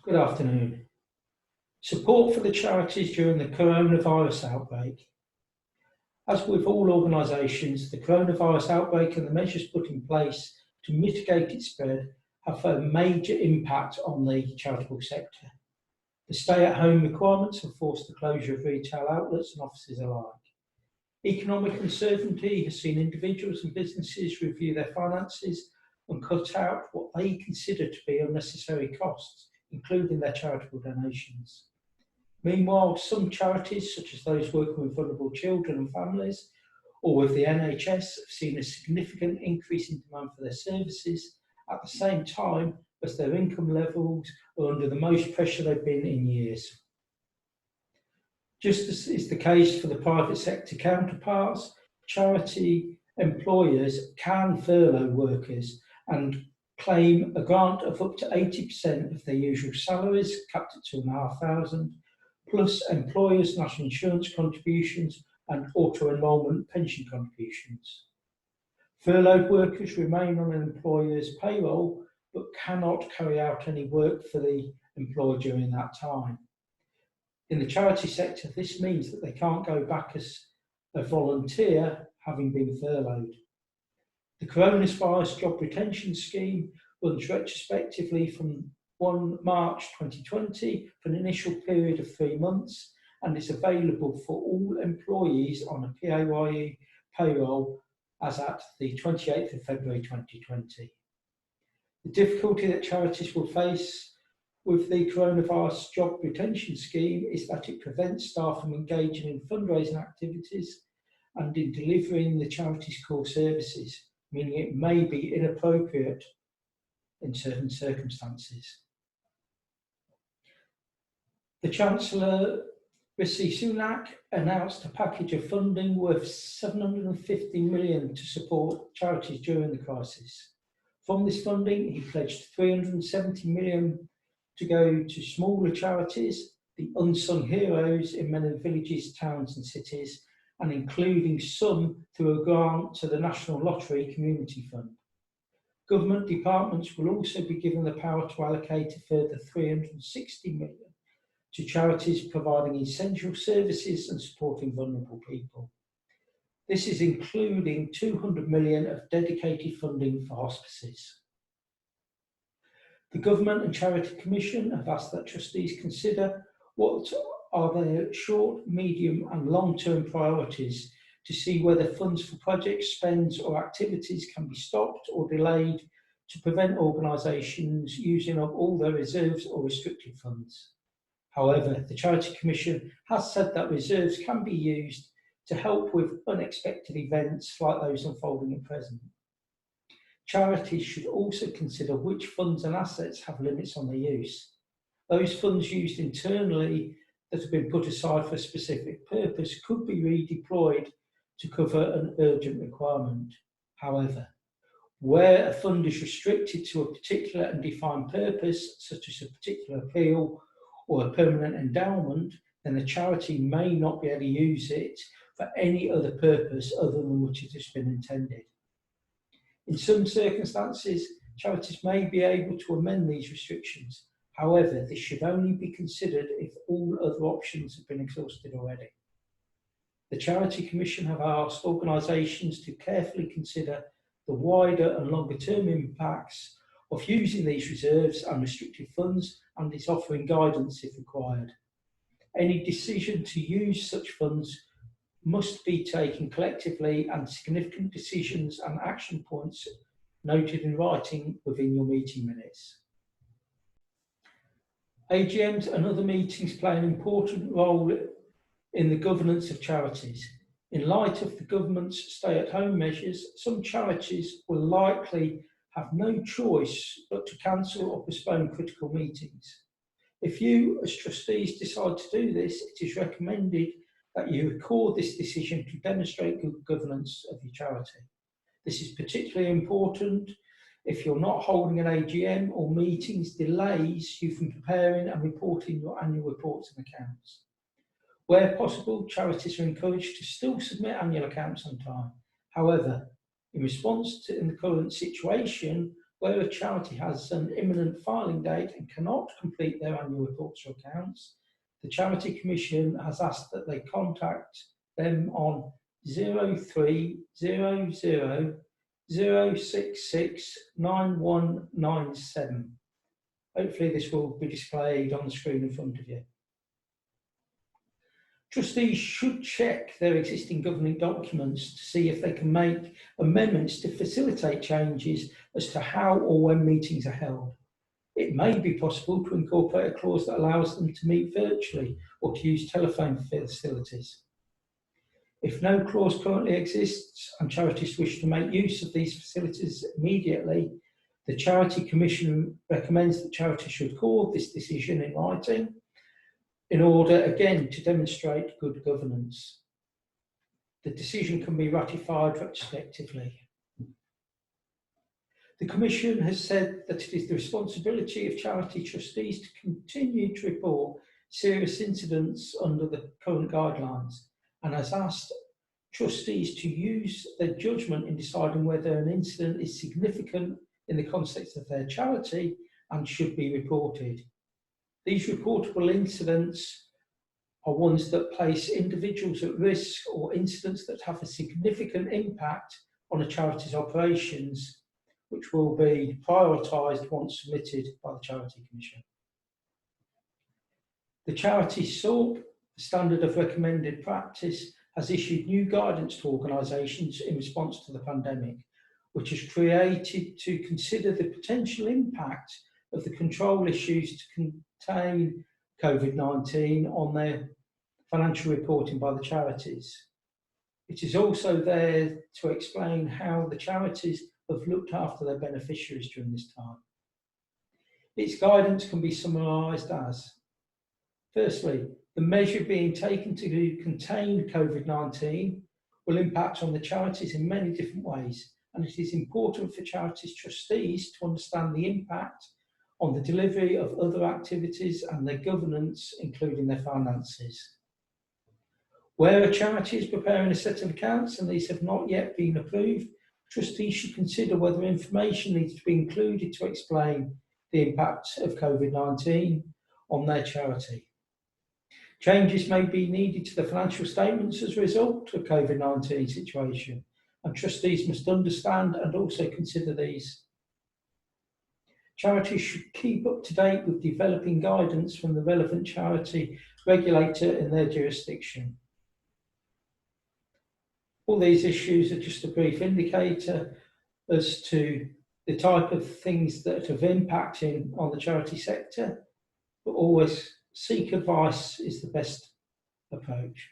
Good afternoon. Support for the charities during the coronavirus outbreak. As with all organisations, the coronavirus outbreak and the measures put in place to mitigate its spread have a major impact on the charitable sector. The stay-at-home requirements have forced the closure of retail outlets and offices alike. Economic uncertainty has seen individuals and businesses review their finances and cut out what they consider to be unnecessary costs, including their charitable donations. Meanwhile, some charities, such as those working with vulnerable children and families, or with the NHS, have seen a significant increase in demand for their services at the same time as their income levels are under the most pressure they've been in years. Just as is the case for the private sector counterparts, charity employers can furlough workers and claim a grant of up to 80% of their usual salaries, capped at £2,500, plus employers' national insurance contributions and auto-enrolment pension contributions. Furloughed workers remain on an employer's payroll but cannot carry out any work for the employer during that time. In the charity sector, this means that they can't go back as a volunteer having been furloughed. The Coronavirus Job Retention Scheme runs retrospectively from 1 March 2020 for an initial period of 3 months and is available for all employees on a PAYE payroll as at the 28th of February 2020. The difficulty that charities will face with the Coronavirus Job Retention Scheme is that it prevents staff from engaging in fundraising activities and in delivering the charity's core services, meaning it may be inappropriate in certain circumstances. The Chancellor, Rishi Sunak, announced a package of funding worth £750 million to support charities during the crisis. From this funding, he pledged £370 million to go to smaller charities, the unsung heroes in many villages, towns and cities, and including some through a grant to the National Lottery Community Fund. Government departments will also be given the power to allocate a further £360 million to charities providing essential services and supporting vulnerable people. This is including £200 million of dedicated funding for hospices. The Government and Charity Commission have asked that trustees consider what are their short, medium and long-term priorities to see whether funds for projects, spends or activities can be stopped or delayed to prevent organisations using up all their reserves or restricted funds. However, the Charity Commission has said that reserves can be used to help with unexpected events like those unfolding at present. Charities should also consider which funds and assets have limits on their use. Those funds used internally that have been put aside for a specific purpose could be redeployed to cover an urgent requirement. However, where a fund is restricted to a particular and defined purpose, such as a particular appeal or a permanent endowment, then the charity may not be able to use it for any other purpose other than which it has been intended. In some circumstances, charities may be able to amend these restrictions. However, this should only be considered if all other options have been exhausted already. The Charity Commission have asked organisations to carefully consider the wider and longer term impacts of using these reserves and restricted funds and is offering guidance if required. Any decision to use such funds must be taken collectively and significant decisions and action points noted in writing within your meeting minutes. AGMs and other meetings play an important role in the governance of charities. In light of the government's stay-at-home measures, some charities will likely have no choice but to cancel or postpone critical meetings. If you, as trustees, decide to do this, it is recommended that you record this decision to demonstrate good governance of your charity. This is particularly important if you're not holding an AGM or meetings delays you from preparing and reporting your annual reports and accounts. Where possible, charities are encouraged to still submit annual accounts on time. However, in response to the current situation, where a charity has an imminent filing date and cannot complete their annual reports or accounts, the Charity Commission has asked that they contact them on 0300 066 9197. Hopefully this will be displayed on the screen in front of you. Trustees should check their existing governing documents to see if they can make amendments to facilitate changes as to how or when meetings are held. It may be possible to incorporate a clause that allows them to meet virtually or to use telephone facilities. If no clause currently exists and charities wish to make use of these facilities immediately, the Charity Commission recommends that charities should record this decision in writing in order, again, to demonstrate good governance. The decision can be ratified retrospectively. The Commission has said that it is the responsibility of charity trustees to continue to report serious incidents under the current guidelines and has asked trustees to use their judgment in deciding whether an incident is significant in the context of their charity and should be reported. These reportable incidents are ones that place individuals at risk or incidents that have a significant impact on a charity's operations, which will be prioritised once submitted by the Charity Commission. The Charity SORP, the Standard of Recommended Practice, has issued new guidance to organisations in response to the pandemic, which is created to consider the potential impact of the control issues to contain COVID-19 on their financial reporting by the charities. It is also there to explain how the charities have looked after their beneficiaries during this time. Its guidance can be summarised as: firstly, the measure being taken to contain COVID-19 will impact on the charities in many different ways, and it is important for charities trustees to understand the impact on the delivery of other activities and their governance, including their finances. Where a charity is preparing a set of accounts and these have not yet been approved, trustees should consider whether information needs to be included to explain the impact of COVID-19 on their charity. Changes may be needed to the financial statements as a result of the COVID-19 situation, and trustees must understand and also consider these. Charities should keep up to date with developing guidance from the relevant charity regulator in their jurisdiction. All these issues are just a brief indicator as to the type of things that have impacting on the charity sector, but always seek advice is the best approach.